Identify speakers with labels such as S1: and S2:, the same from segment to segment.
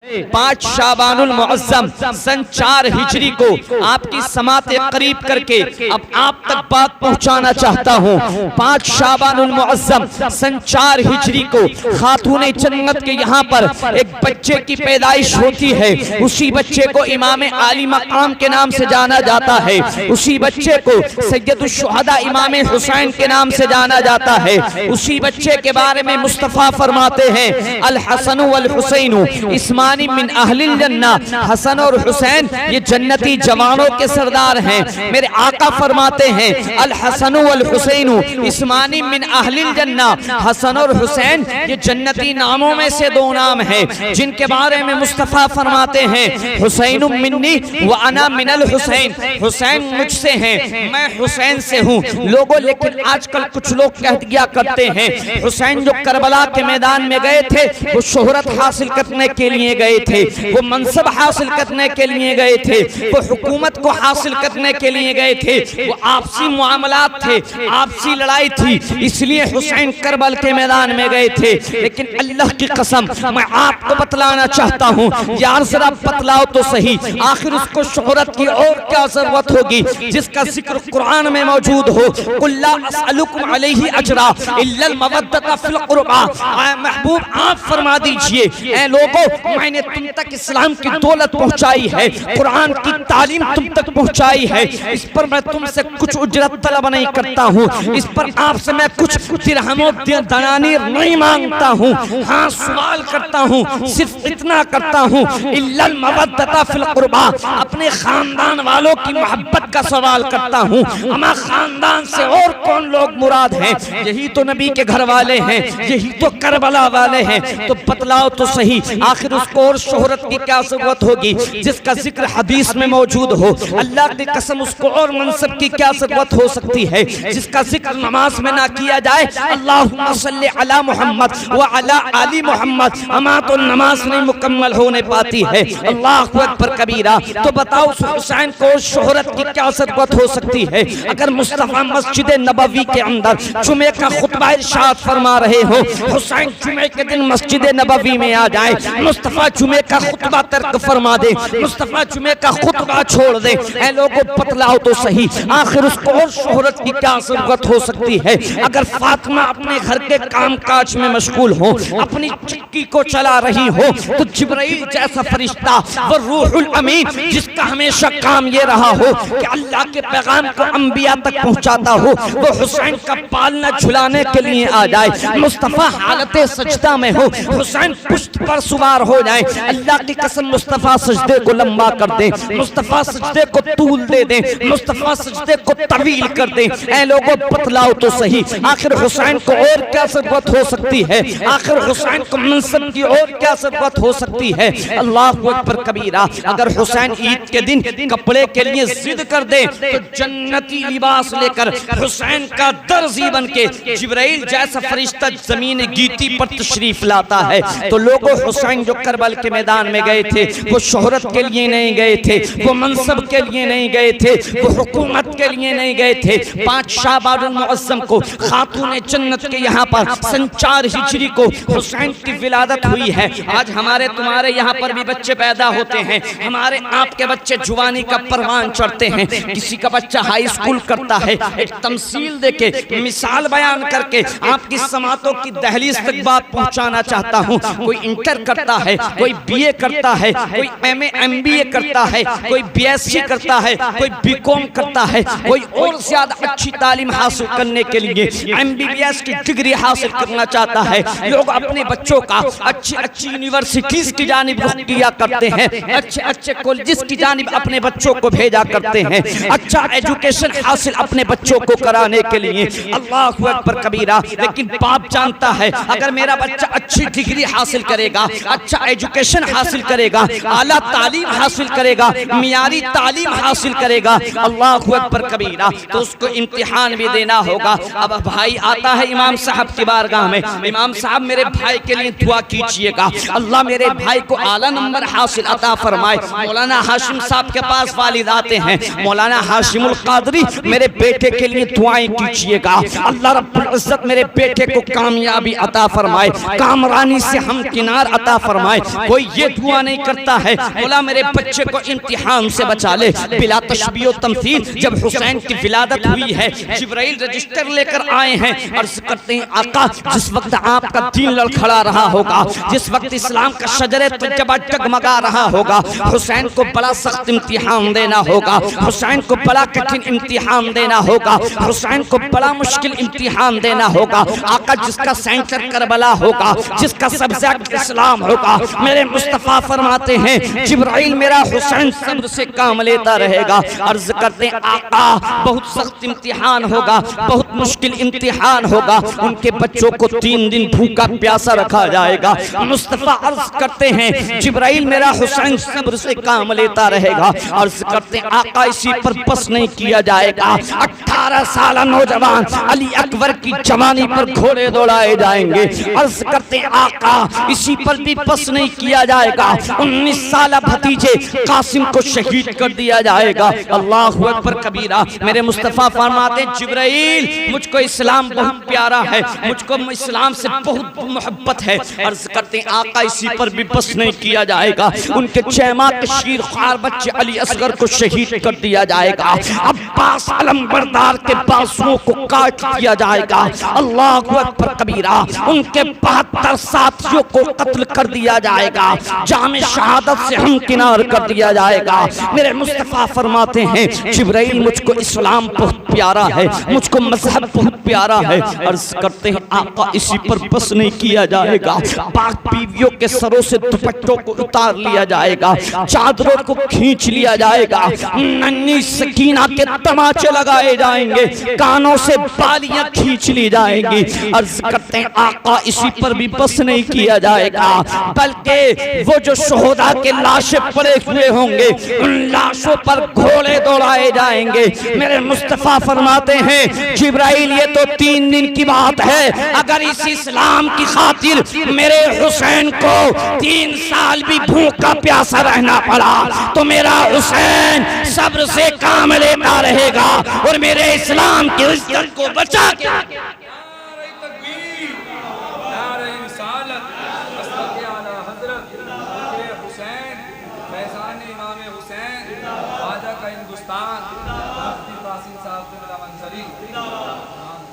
S1: 5 شعبان المعظم سن 4 ہجری کو آپ کی سماعت قریب کر کے اب آپ تک بات پہنچانا چاہتا ہوں۔ 5 شعبان المعظم سن 4 ہجری کو خاتون جنت کے یہاں پر ایک بچے کی پیدائش ہوتی ہے۔ اسی بچے کو امام عالی مقام کے نام سے جانا جاتا ہے، اسی بچے کو سید الشہداء امام حسین کے نام سے جانا جاتا ہے۔ اسی بچے کے بارے میں مصطفیٰ فرماتے ہیں الحسن والحسین اسمان من اہل الجنہ، حسن اور حسین یہ جنتی جوانوں کے سردار ہیں۔ میرے آقا فرماتے ہیں الحسن والحسین اسمان من اہل الجنہ، حسن اور حسین یہ جنتی ناموں میں سے 2 نام ہیں جن کے بارے میں مصطفیٰ فرماتے ہیں حسین منی وانا من الحسین، حسین مجھ سے ہیں میں حسین سے ہوں۔ لوگوں لیکن آج کل کچھ لوگ کہہ دیا کرتے ہیں حسین جو کربلا کے میدان میں گئے تھے وہ شہرت حاصل کرنے کے لیے گئے تھے، وہ منصب حاصل کرنے کے لیے گئے تھے، وہ حکومت کو حاصل کرنے کے لیے گئے تھے، وہ آپسی معاملات تھے، آپسی لڑائی تھی، اس لیے حسین کربل کے میدان میں گئے تھے۔ لیکن اللہ کی قسم میں آپ کو بتلانا چاہتا ہوں یار ذرا بتلاؤ تو صحیح، آخر اس کو شہرت کی اور کیا ضرورت ہوگی جس کا ذکر قرآن میں موجود ہو۔ قُلْ لَا أَسْأَلُكُمْ عَلَيْهِ أَجْرًا إِلَّا الْمَوَدَّةَ فِي الْقُرْبَى، اے محبوب آپ فرما دیجئے اے لوگوں میں نے تم تک اسلام کی دولت پہنچائی ہے، قرآن کی تعلیم تم تک پہنچائی ہے، اس پر میں تم سے کچھ اجرت طلب نہیں کرتا ہوں، اس پر آپ سے میں کچھ درہم و دنانیر نہیں مانگتا ہوں، ہاں سوال کرتا ہوں صرف اتنا کرتا ہوں اِلَّا الْمَوَدَّةَ فِي الْقُرْبَى، اپنے خاندان والوں کی محبت کا سوال کرتا ہوں۔ اما خاندان سے اور کون لوگ مراد ہیں؟ یہی تو نبی کے گھر والے ہیں، یہی تو کربلا والے ہیں، تو بتلاؤ تو صحیح آخر اس کو اور شہرت کی کیا ضرورت ہوگی جس کا ذکر حدیث میں موجود ہو؟ اللہ کی قسم اس کو اور منصب کی کیا ضرورت ہو سکتی ہے جس کا ذکر نماز میں نہ کیا جائے اللہم صلی علی محمد وعلی آل محمد، اما تو نماز نہیں مکمل ہونے پاتی ہے۔ اللہ اکبر کبیرہ، تو بتاؤ اس حسین کو شہرت کی کیا ضرورت ہو سکتی ہے؟ اگر مصطفیٰ مسجد نبوی کے اندر جمعے کا خطبہ ارشاد فرما رہے ہو، حسین جمعے کے دن مسجد نبوی میں آ جائے، مصطفیٰ جمعے کا خطبہ ترک فرما دے، مصطفیٰ جمعے کا خطبہ چھوڑ دے، اے لوگوں بتلاؤ تو صحیح آخر اس کو اور شہرت کی کیا ضرورت ہو سکتی ہے؟ اگر فاطمہ اپنے گھر کے کام کاج میں مشغول ہو، اپنی چکی کو چلا رہی ہو، تو جبرائیل جیسا فرشتہ وہ روح الامین جس کا ہمیشہ کام یہ رہا ہو کہ اللہ کے پیغام کو انبیاء تک پہنچاتا ہو، وہ حسین کا پالنا جھلانے کے لیے آ جائے، مصطفیٰ حالت سجدہ میں ہو، حسین پشت پر سوار ہو جائے، اللہ کی قسم مصطفیٰ سجدے کو لمبا کر دیں، مصطفیٰ سجدے کو طول دے دیں، مصطفیٰ سجدے کو طویل کر دیں۔ اے لوگوں بتلاؤ تو صحیح آخر حسین کو اور کیا ضرورت ہو سکتی ہے؟ آخر حسین کو منصب کی اور کیا ضرورت ہو سکتی ہے؟ اللہ اکبر کبیرہ، اگر حسین عید کے دن کپڑے کے لیے ضد کر دے تو جنتی لباس لے کر حسین کا درزی بن کے جبرائیل جیسا فرشتہ زمین گیتی پر تشریف لاتا ہے۔ تو لوگوں حسین جو کربل کے میدان میں گئے تھے وہ شہرت کے لیے نہیں گئے تھے، وہ منصب کے لیے نہیں گئے تھے، وہ حکومت کے لیے نہیں گئے تھے۔ 5 شعبان المعظم کو خاتون جنت کے یہاں پر سن 4 ہجری کو حسین کی ولادت ہوئی ہے۔ آج ہمارے تمہارے یہاں پر بھی بچے پیدا ہوتے ہیں، ہمارے آپ کے بچے جوانی کا پروان چڑھتے ہیں، کسی کا بچہ ہائی اسکول کرتا ہے، ایک تمثیل دے کے مثال بیان کر کے آپ کی سماعتوں کی دہلیز تک بات پہنچانا چاہتا ہوں۔ کوئی انٹر کرتا ہے، کوئی بی اے کرتا ہے، کوئی ایم اے ایم بی اے کرتا ہے، کوئی بی ایس سی کرتا ہے، کوئی بی کام کرتا ہے، کوئی اور زیادہ اچھی تعلیم حاصل کرنے کے لیے ایم بی بی ایس کی ڈگری حاصل کرنا چاہتا ہے۔ لوگ اپنے بچوں کا اچھی یونیورسٹیز کی جانب رخ کیا کرتے ہیں، اچھے کالجز کی جانب اپنے بچوں کو بھیجا کرتے ہیں، اچھا ایجوکیشن حاصل اپنے بچوں کو کرانے کے لیے۔ اللہ اکبر کبیرہ، لیکن باپ جانتا ہے اگر میرا بچہ اچھی ڈگری حاصل کرے گا، اچھا ایجوکیشن حاصل کرے گا، اعلیٰ تعلیم حاصل کرے گا، معیاری تعلیم حاصل کرے گا، اللہ اکبر کبیرہ، تو اس کو امتحان بھی دینا ہوگا۔ اب بھائی آتا ہے امام صاحب کی بارگاہ میں، امام صاحب میرے بھائی کے لیے دعا کیجئے گا، اللہ میرے بھائی کو اعلیٰ نمبر حاصل عطا فرمائے۔ مولانا ہاشم صاحب کے پاس والد آتے ہیں، مولانا ہاشم القادری میرے بیٹے کے لیے دعائیں کیجئے گا، اللہ رب العزت میرے بیٹے کو کامیابی عطا فرمائے، کامرانی سے ہمکنار عطا فرمائے۔ کوئی یہ دعا نہیں کرتا ہے مولا میرے بچے کو امتحان سے بچا لے. بلا تشبیہ و تمثیل جب حسین کی ولادت ہوئی ہے جبرائیل رجسٹر لے کر آئے ہیں. عرض کرتے ہیں آقا جس وقت آپ کا دین لڑکھڑا رہا ہوگا, جس وقت اسلام کا شجر طیبہ ڈگمگا رہا ہوگا, حسین کو بڑا سخت امتحان دینا ہوگا, حسین کو بڑا کٹھن امتحان دینا ہوگا, حسین کو بڑا مشکل امتحان دینا ہوگا. آقا جس کا سینٹر کربلا ہوگا, جس کا سبجیکٹ اسلام ہوگا, میرے مصطفیٰ فرماتے ہیں جبرائیل میرا حسین صبر سے کام لیتا رہے گا. عرض کرتے ہیں آقا بہت سخت امتحان ہوگا, بہت مشکل امتحان ہوگا, ان کے بچوں کو 3 دن بھوکا پیاسا رکھا جائے گا. مصطفیٰ عرض کرتے ہیں جبرائیل میرا حسین صبر سے کام لیتا رہے گا. عرض کرتے ہیں آقا اسی پر بس نہیں کیا جائے گا, 18 سالہ نوجوان علی اکبر کی جوانی پر گھوڑے دوڑائے جائیں گے. عرض کرتے ہیں آقا اسی پر بھی بس نہیں کیا جائے گا, 19 سالہ بھتیجے قاسم کو شہید کر دیا جائے گا. اللہ اکبر کبیرہ. میرے مصطفیٰ فرماتے ہیں جبرائیل مجھ کو اسلام بہت پیارا ہے, مجھ کو اسلام سے بہت محبت ہے. عرض کرتے ہیں آقا اسی پر بھی بس نہیں کیا جائے گا, ان کے 6 ماہ کے شیر خوار بچے علی اصغر کو شہید کر دیا جائے گا. عباس علمبردار کے بازوؤں کو کاٹ دیا جائے گا. اللہ اکبر کبیرہ. ان کے 72 ساتھیوں کو قتل کر دیا جائے گا, جام شہادت سے ہمکنار کر دیا جائے گا. میرے مصطفیٰ فرماتے ہیں جبرائیل مجھ کو اسلام بہت پیارا ہے, مجھ کو مذہب بہت پیارا ہے. عرض کرتے ہیں آقا اسی پر بس نہیں کیا جائے گا, پاک بیویوں کے سروں سے دوپٹوں کو اتار لیا جائے گا, چادروں کو کھینچ لیا جائے گا, ننھی سکینہ کے تماچے لگائے جائیں گے, کانوں سے بالیاں کھینچ لی جائیں گی. عرض کرتے ہیں آقا اسی پر بھی بس نہیں کیا جائے گا, بلکہ وہ جو شہداء کے لاشیں پڑے ہوئے ہوں گے ان لاشوں پر گھوڑے دوڑائے جائیں گے. میرے مصطفیٰ فرماتے ہیں جبرائیل یہ تو 3 دن کی بات ہے, اگر اس اسلام کی خاطر میرے حسین کو 3 سال بھی بھوکا پیاسا رہنا پڑا تو میرا حسین صبر سے کام لیتا رہے گا اور میرے اسلام کی عزت کو بچا کے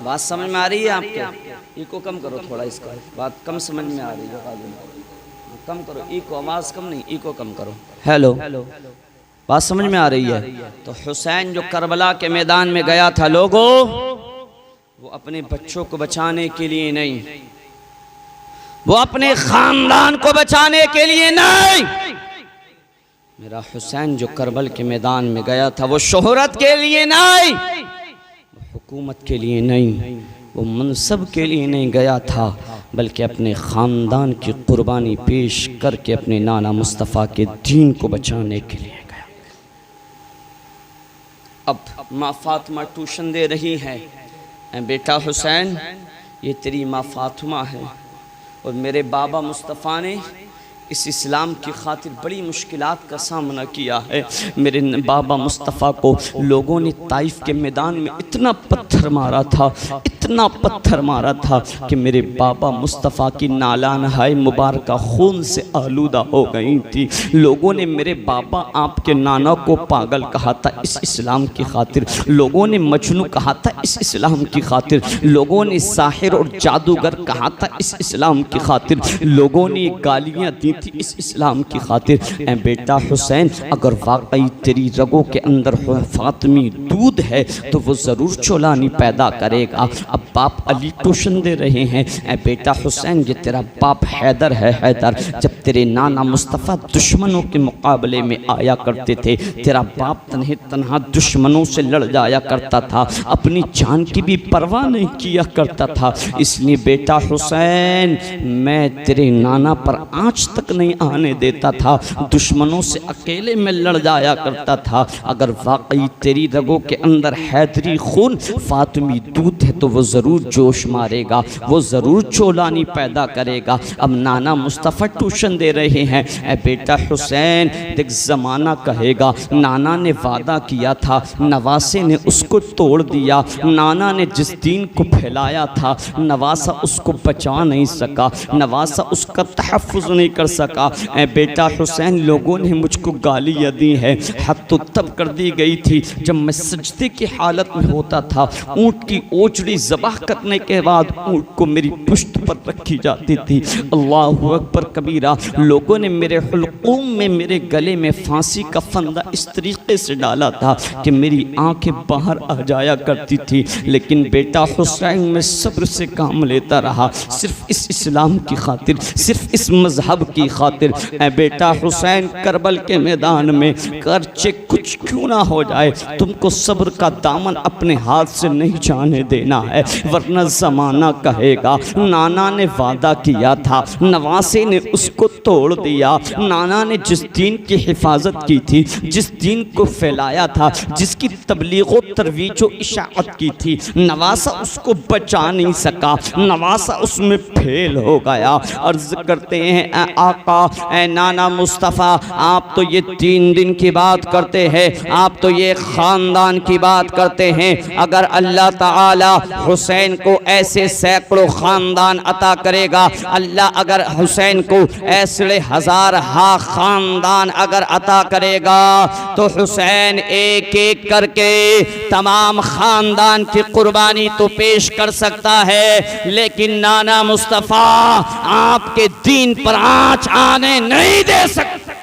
S1: بات سمجھ میں آ رہی ہے آپ کے؟ ایکو کم کرو تھوڑا, اس کا بات کم سمجھ میں آ رہی ہے, کم کرو ایکو, آواز کم نہیں, ایکو کم کرو. ہیلو, بات سمجھ میں آ رہی ہے؟ تو حسین جو کربلا کے میدان میں گیا تھا لوگوں, وہ اپنے بچوں کو بچانے کے لیے نہیں, وہ اپنے خاندان کو بچانے کے لیے نہیں. میرا حسین جو کربل کے میدان میں گیا تھا وہ شہرت کے لیے نہیں, حکومت کے لیے نہیں, وہ منصب کے لیے نہیں گیا تھا, بلکہ اپنے خاندان کی قربانی پیش کر کے اپنے نانا مصطفیٰ کے دین کو بچانے کے لیے گیا. اب ماں فاطمہ ٹیوشن دے رہی ہے, اے بیٹا حسین یہ تیری ماں فاطمہ ہے, اور میرے بابا مصطفیٰ نے اس اسلام کی خاطر بڑی مشکلات کا سامنا کیا ہے. میرے بابا مصطفیٰ کو لوگوں نے طائف کے میدان میں اتنا پتھر مارا تھا, اتنا پتھر مارا تھا کہ میرے بابا مصطفیٰ کی نالانہائے مبارکہ خون سے آلودہ ہو گئی تھی. لوگوں نے میرے بابا آپ کے نانا کو پاگل کہا تھا اس اسلام کی خاطر, لوگوں نے مجنون کہا تھا اس اسلام کی خاطر, لوگوں نے ساحر اور جادوگر کہا تھا اس اسلام کی خاطر, لوگوں نے گالیاں دی تھی اس اسلام کی خاطر. اے بیٹا حسین اگر واقعی تیری رگوں کے اندر فاطمی دودھ ہے تو وہ ضرور چولانی پیدا کرے گا. اب باپ علی ٹیوشن دے رہے ہیں, اے بیٹا حسین یہ تیرا باپ حیدر ہے. حیدر جب تیرے نانا مصطفیٰ دشمنوں کے مقابلے میں آیا کرتے تھے, تیرا باپ تنہا دشمنوں سے لڑ جایا کرتا تھا, اپنی جان کی بھی پرواہ نہیں کیا کرتا تھا. اس لیے بیٹا حسین میں تیرے نانا پر آنچ تک نہیں آنے دیتا تھا, دشمنوں سے اکیلے میں لڑ جایا کرتا تھا. اگر واقعی تیری رگوں کے اندر حیدری خون فاطمی دودھ ہے تو وہ وہ ضرور جوش مارے گا، وہ ضرور چولانی پیدا کرے گا۔ اب نانا مصطفیٰ ٹیوشن دے رہے ہیں، اے بیٹا حسین دیکھ زمانہ کہے گا نانا نے وعدہ کیا تھا، نواسے نے اس کو توڑ دیا، نانا نے جس دین کو پھیلایا تھا نواسا اس کو بچا نہیں سکا، نواسا اس کا تحفظ نہیں کر سکا۔ اے بیٹا حسین لوگوں نے مجھ کو گالیاں دی ہے، حد تو تب کر دی گئی تھی جب میں سجدے کی حالت میں ہوتا تھا، اونٹ کی اوچڑی ذبح کرنے کے بعد اونٹ کو میری پشت پر رکھی جاتی تھی۔ اللہ اکبر کبیرہ، لوگوں نے میرے حلقوم میں میرے گلے میں پھانسی کا پھندا اس طریقے سے ڈالا تھا کہ میری آنکھیں باہر آ جایا کرتی تھی، لیکن بیٹا حسین میں صبر سے کام لیتا رہا، صرف اس اسلام کی خاطر، صرف اس مذہب کی خاطر۔ اے بیٹا حسین کربل کے میدان میں گرچہ کچھ کیوں نہ ہو جائے تم کو صبر کا دامن اپنے ہاتھ سے نہیں جانے دینا ہے، ورنہ زمانہ کہے گا نانا نے وعدہ کیا تھا، نواسے نے اس کو توڑ دیا، نانا نے جس دین کی حفاظت کی تھی، جس دین کو پھیلایا تھا، جس کی تبلیغ و ترویج و اشاعت کی تھی، نواسا اس کو بچا نہیں سکا، نواسا اس میں پھیل ہو گیا۔ عرض کرتے ہیں اے آقا، اے نانا مصطفیٰ، آپ تو یہ 3 دن کی بات کرتے ہیں، آپ تو یہ خاندان کی بات کرتے ہیں، اگر اللہ تعالی حسین کو ایسے سینکڑوں خاندان عطا کرے گا، اللہ اگر حسین کو ایسے ہزارہا خاندان اگر عطا کرے گا تو حسین ایک ایک کر کے تمام خاندان کی قربانی تو پیش کر سکتا ہے، لیکن نانا مصطفیٰ آپ کے دین پر آنچ آنے نہیں دے سکتا۔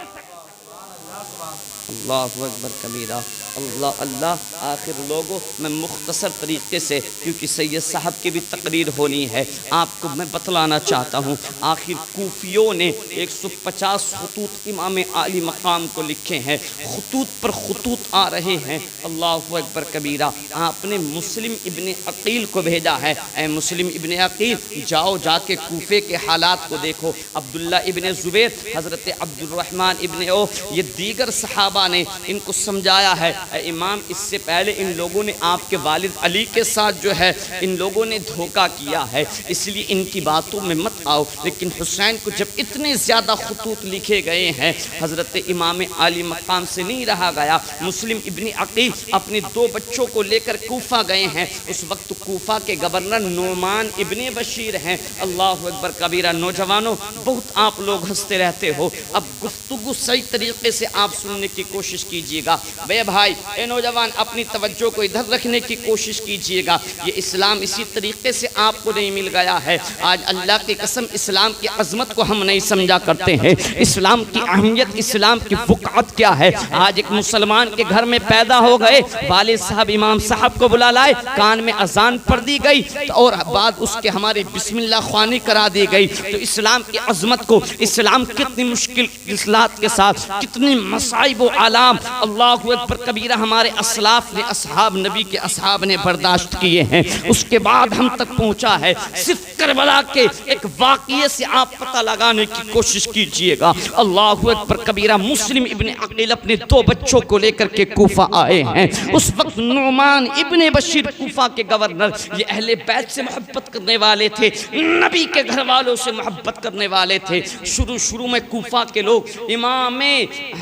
S1: اللہ اکبر کبیرہ، اللہ اللہ۔ آخر لوگوں میں مختصر طریقے سے، کیونکہ سید صاحب کی بھی تقریر ہونی ہے، آپ کو میں بتلانا چاہتا ہوں۔ آخر کوفیوں نے 150 خطوط امام عالی مقام کو لکھے ہیں، خطوط پر خطوط آ رہے ہیں۔ اللہ اکبر کبیرہ۔ آپ نے مسلم ابن عقیل کو بھیجا ہے، اے مسلم ابن عقیل جاؤ، جا کے کوفے کے حالات کو دیکھو۔ عبداللہ ابن زبیر، حضرت عبد الرحمن ابن عوف، یہ دیگر صحابہ نے ان کو سمجھایا ہے، اے امام اس سے پہلے ان لوگوں نے آپ کے والد علی کے ساتھ جو ہے ان لوگوں نے دھوکہ کیا ہے، اس لیے ان کی باتوں میں مت آؤ۔ لیکن حسین کو جب اتنے زیادہ خطوط لکھے گئے ہیں، حضرت امام عالی مقام سے نہیں رہا گیا۔ مسلم ابن عقیل اپنے 2 بچوں کو لے کر کوفہ گئے ہیں، اس وقت کوفہ کے گورنر نعمان ابن بشیر ہیں۔ اللہ اکبر کبیرہ۔ نوجوانوں بہت آپ لوگ ہنستے رہتے ہو، اب گفتگو صحیح طریقے سے آپ سننے کی کوشش کیجئے گا۔ بے بھائی، اے نوجوان اپنی توجہ کو ادھر رکھنے کی کوشش کیجئے گا۔ یہ اسلام اسی طریقے سے آپ کو نہیں مل گیا ہے۔ آج اللہ کی قسم اسلام کی عظمت کو ہم نہیں سمجھا کرتے ہیں، اسلام کی اہمیت، اسلام کی وقعت کیا ہے۔ آج ایک مسلمان کے گھر میں پیدا ہو گئے، والد صاحب امام صاحب کو بلا لائے، کان میں اذان پڑھ دی گئی اور بعد اس کے ہماری بسم اللہ خوانی کرا دی گئی، تو اسلام کی عظمت کو، اسلام کتنی مشکل اصلاحات کے ساتھ، کتنی مصائب و آلام اللہ اکبر کبیرہ ہمارے اسلاف نے، اصحاب نبی کے اصحاب نے برداشت کیے ہیں، اس کے بعد ہم تک پہنچا ہے۔ صرف کربلا کے ایک واقعے سے آپ پتہ لگانے کی کوشش کیجئے گا۔ اللہ اکبر کبیرہ۔ مسلم ابن عقیل اپنے 2 بچوں کو لے کر کے کوفہ آئے ہیں، اس وقت نعمان ابن بشیر کوفہ کے گورنر، یہ اہل بیت سے محبت کرنے والے تھے، نبی کے گھر والوں سے محبت کرنے والے تھے۔ شروع میں کوفہ کے لوگ امام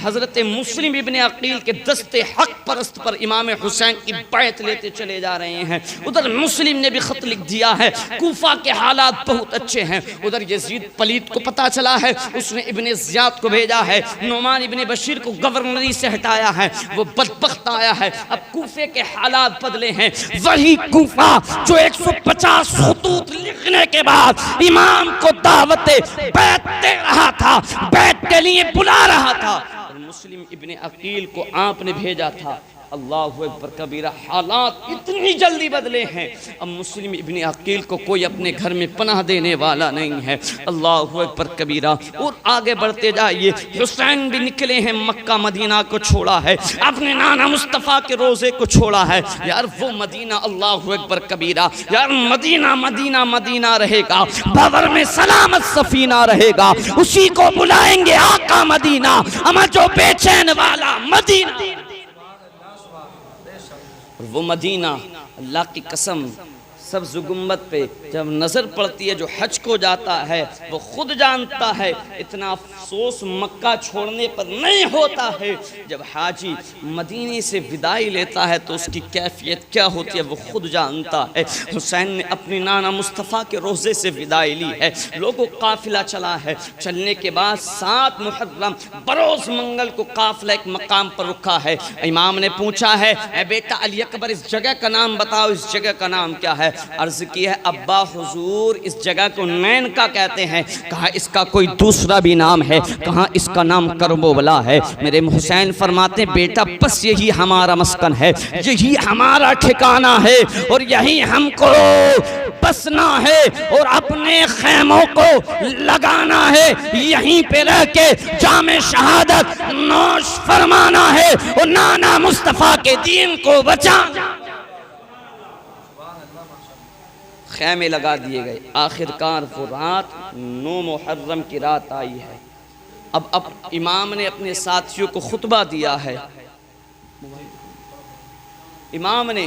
S1: حضرت مسلم ابن عقیل کے دستے حق پرست پر امام حسین کی بیعت لیتے چلے جا رہے ہیں۔ ادھر مسلم نے بھی خط لکھ دیا ہے، کوفہ کے حالات بہت اچھے ہیں۔ ادھر یزید پلید کو پتا چلا ہے، اس نے ابن زیاد کو بھیجا ہے، نعمان ابن بشیر کو گورنری سے ہٹایا ہے، وہ بدبخت آیا ہے۔ اب کوفے کے حالات بدلے ہیں، وہی کوفہ جو 150 خطوط لکھنے کے بعد امام کو دعوت بیعت دے رہا تھا، بیعت کے لیے بلا رہا تھا، مسلم ابن عقیل کو آپ نے بھیجا تھا۔ اللہ اکبر کبیرہ۔ حالات اتنی جلدی بدلے ہیں، اب مسلم ابن عقیل کو کوئی اپنے گھر میں پناہ دینے والا نہیں ہے۔ اللہ اکبر کبیرہ۔ اور آگے بڑھتے جائیے، حسین بھی نکلے ہیں، مکہ مدینہ کو چھوڑا ہے، اپنے نانا مصطفیٰ کے روزے کو چھوڑا ہے۔ یار وہ مدینہ، اللہ اکبر کبیرہ، یار مدینہ مدینہ مدینہ رہے گا، بابر میں سلامت سفینہ رہے گا، اسی کو بلائیں گے آقا مدینہ، اما جو بے چین والا مدینہ۔ اور وہ مدینہ اللہ کی قسم سبز گنبد پہ جب نظر پڑتی ہے، جو حج کو جاتا ہے وہ خود جانتا ہے اتنا افسوس مکہ چھوڑنے پر نہیں ہوتا ہے۔ جب حاجی مدینے سے وداعی لیتا ہے تو اس کی کیفیت کیا ہوتی ہے وہ خود جانتا ہے۔ حسین نے اپنی نانا مصطفیٰ کے روضے سے وداعی لی ہے، لوگوں قافلہ چلا ہے، چلنے کے بعد 7 محرم بروز منگل کو قافلہ ایک مقام پر رکھا ہے۔ امام نے پوچھا ہے اے بیٹا علی اکبر اس جگہ کا نام بتاؤ، اس جگہ کا نام کیا ہے؟ عرض کی ہے ابا حضور اس جگہ کو نین کا کہتے ہیں۔ کہا اس کا کوئی دوسرا بھی نام ہے؟ کہا اس کا نام کربلا ہے۔ میرے حسین فرماتے ہیں بیٹا بس یہی ہمارا مسکن ہے، یہی ہمارا ٹھکانہ ہے، اور یہی ہم کو بسنا ہے اور اپنے خیموں کو لگانا ہے، یہیں پہ رہ کے جام شہادت نوش فرمانا ہے اور نانا مصطفیٰ کے دین کو بچانا۔ خیمے لگا دیے گئے، آخر کار وہ رات 9 محرم کی رات آئی ہے۔ اب امام نے اپنے ساتھیوں کو خطبہ دیا ہے، امام نے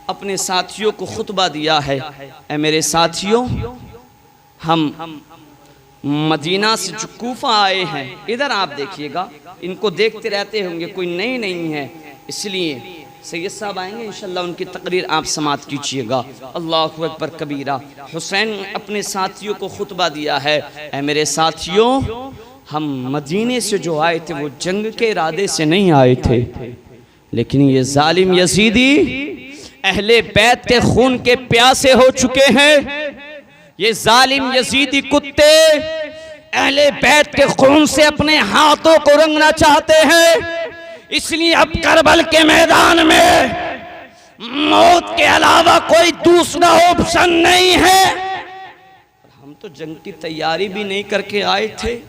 S1: اپنے ساتھیوں کو خطبہ دیا ہے، اے میرے ساتھیوں ہم مدینہ سے جو کوفہ آئے ہیں، ادھر آپ دیکھیے گا، ان کو دیکھتے رہتے ہوں گے، کوئی نئی نہیں ہے، اس لیے سید صاحب آئیں گے انشاءاللہ ان کی تقریر آپ سماعت کیجئے گا۔ اللہ اکبر کبیرہ۔ حسین اپنے ساتھیوں کو خطبہ دیا ہے، اے میرے ساتھیوں ہم مدینے سے جو آئے تھے وہ جنگ کے ارادے سے نہیں آئے تھے، لیکن یہ ظالم یزیدی اہل بیت کے خون کے پیاسے ہو چکے ہیں، یہ ظالم یزیدی کتے اہل بیت کے خون سے اپنے ہاتھوں کو رنگنا چاہتے ہیں، اس لیے اب کربل کے میدان میں موت کے علاوہ کوئی دوسرا آپشن نہیں ہے۔ ہم تو جنگ کی تیاری بھی نہیں کر کے آئے تھے۔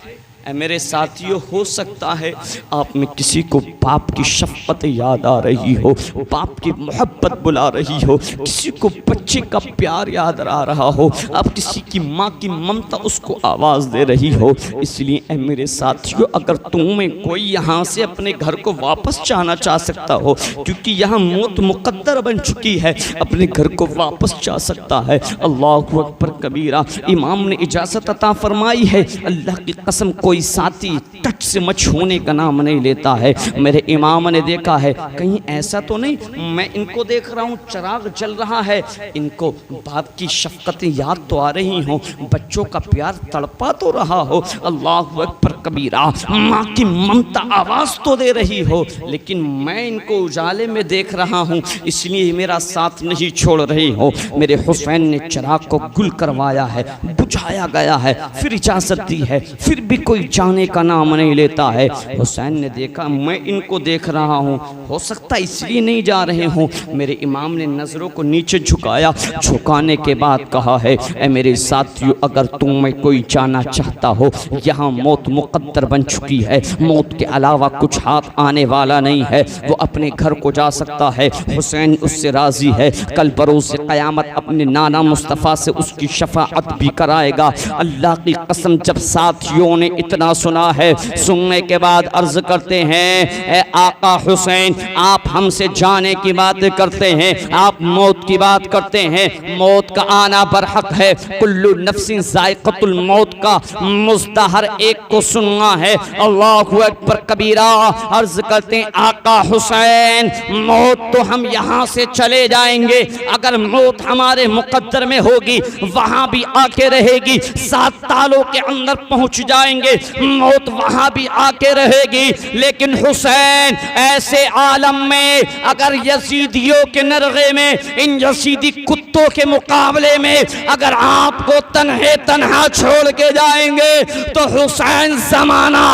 S1: اے میرے ساتھیوں ہو سکتا ہے آپ میں کسی کو باپ کی شفقت یاد آ رہی ہو، باپ کی محبت بلا رہی ہو، کسی کو بچے کا پیار یاد آ رہا ہو، آپ کسی کی ماں کی ممتا اس کو آواز دے رہی ہو، اس لیے اے میرے ساتھیوں اگر تمہیں کوئی یہاں سے اپنے گھر کو واپس جانا چاہ سکتا ہو، کیونکہ یہاں موت مقدر بن چکی ہے، اپنے گھر کو واپس جا سکتا ہے۔ اللہ اکبر کبیرہ۔ امام نے اجازت عطا فرمائی ہے، اللہ کی قسم کوئی ساتھی ٹچ سے مچ ہونے کا نام نہیں لیتا ہے۔ میرے امام نے دیکھا ہے کہیں ایسا تو نہیں میں ان کو دیکھ رہا ہوں چراغ جل رہا ہے، ان کو باپ کی شفقتیں یاد تو آ رہی ہوں، بچوں کا پیار تڑپا تو رہا ہو، اللہ اکبر کبیرہ، ماں کی ممتا آواز تو دے رہی ہو، لیکن میں ان کو اجالے میں دیکھ رہا ہوں، اس لیے میرا ساتھ نہیں چھوڑ رہی ہو۔ میرے حسین نے چراغ کو گل کروایا ہے، بجھایا گیا ہے، پھر اجازت دی ہے، پھر بھی کوئی جانے کا نام نہیں لیتا ہے۔ حسین نے دیکھا میں ان کو دیکھ رہا ہوں، ہو سکتا اس لیے نہیں جا رہے ہوں۔ میرے امام نے نظروں کو نیچے جھکایا، جھکانے کے بعد کہا ہے اے میرے ساتھیوں اگر تم میں کوئی جانا چاہتا ہو، یہاں موت مقدر بن چکی ہے، موت کے علاوہ کچھ ہاتھ آنے والا نہیں ہے، وہ اپنے گھر کو جا سکتا ہے۔ حسین اس سے راضی ہے، کل بروز قیامت اپنے نانا مصطفیٰ سے اس کی شفاعت بھی کرائے گا۔ اللہ کی قسم جب ساتھیوں نے اتنا سنا ہے، سننے کے بعد عرض کرتے ہیں اے آقا حسین آپ ہم سے جانے کی بات کرتے ہیں، آپ موت کی بات کرتے ہیں، موت کا آنا برحق ہے، کل نفس ذائقۃ الموت کا مزدہ ہر ایک کو سننا ہے۔ اللہ اکبر کبیرہ۔ عرض کرتے ہیں آقا حسین موت تو ہم یہاں سے چلے جائیں گے، اگر موت ہمارے مقدر میں ہوگی وہاں بھی آ کے رہے گی، 7 تالوں کے اندر پہنچ جائیں گے، موت وہاں بھی آ کے رہے گی، لیکن حسین ایسے عالم میں اگر یزیدیوں کے نرغے میں ان یزیدی کتوں کے مقابلے میں اگر آپ کو تنہا چھوڑ کے جائیں گے تو حسین زمانہ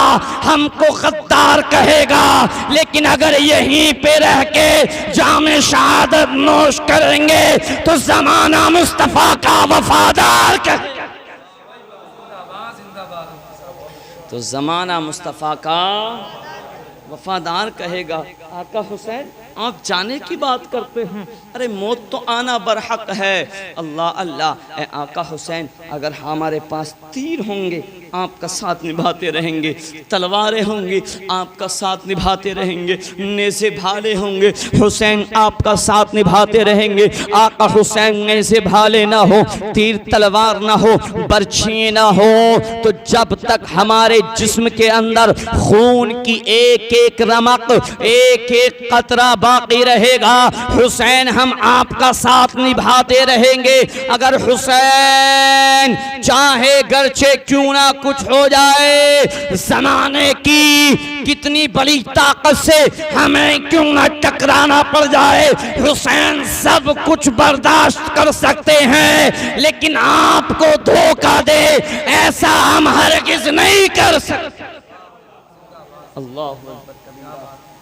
S1: ہم کو غدار کہے گا، لیکن اگر یہیں پہ رہ کے جام شہادت نوش کریں گے تو زمانہ مصطفیٰ کا وفادار کہے گا، تو زمانہ مصطفیٰ کا وفادار کہے گا۔ آقا حسین آپ جانے کی بات کرتے ہیں، ارے موت تو آنا برحق ہے۔ اللہ اللہ، اے آقا حسین اگر ہمارے پاس تیر ہوں گے آپ کا ساتھ نبھاتے رہیں گے، تلواریں ہوں گی آپ کا ساتھ نبھاتے رہیں گے، نیزے بھالے ہوں گے حسین آپ کا ساتھ نبھاتے رہیں گے۔ آقا حسین نیزے بھالے نہ ہو، تیر تلوار نہ ہو، برچھیں نہ ہو، تو جب تک ہمارے جسم کے اندر خون کی ایک ایک رمق، ایک ایک قطرہ باقی رہے گا، حسین ہم آپ کا ساتھ نبھاتے رہیں گے۔ اگر حسین چاہے گرچہ کیوں نہ کچھ ہو جائے، زمانے کی کتنی بڑی طاقت سے ہمیں کیوں نہ ٹکرانا پڑ جائے، حسین سب کچھ برداشت کر سکتے ہیں، لیکن آپ کو دھوکہ دے ایسا ہم ہرگز نہیں کر سکتے۔ اللہ اکبر۔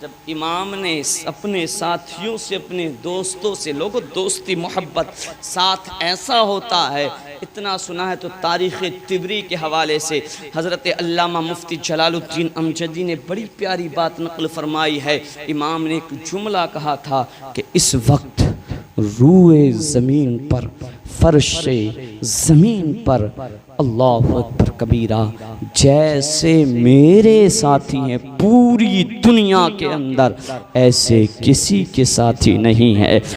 S1: جب امام نے اپنے ساتھیوں سے، اپنے دوستوں سے، لوگوں دوستی محبت ساتھ ایسا ہوتا ہے، اتنا سنا ہے تو تاریخ طبری کے حوالے سے حضرت علامہ مفتی جلال الدین امجدی نے بڑی پیاری بات نقل فرمائی ہے۔ امام نے ایک جملہ کہا تھا کہ اس وقت روئے زمین پر، فرش زمین پر، اللہ اکبر کبیرہ، جیسے میرے ساتھی ہیں پوری دنیا کے اندر ایسے کسی کے ساتھی نہیں ہے۔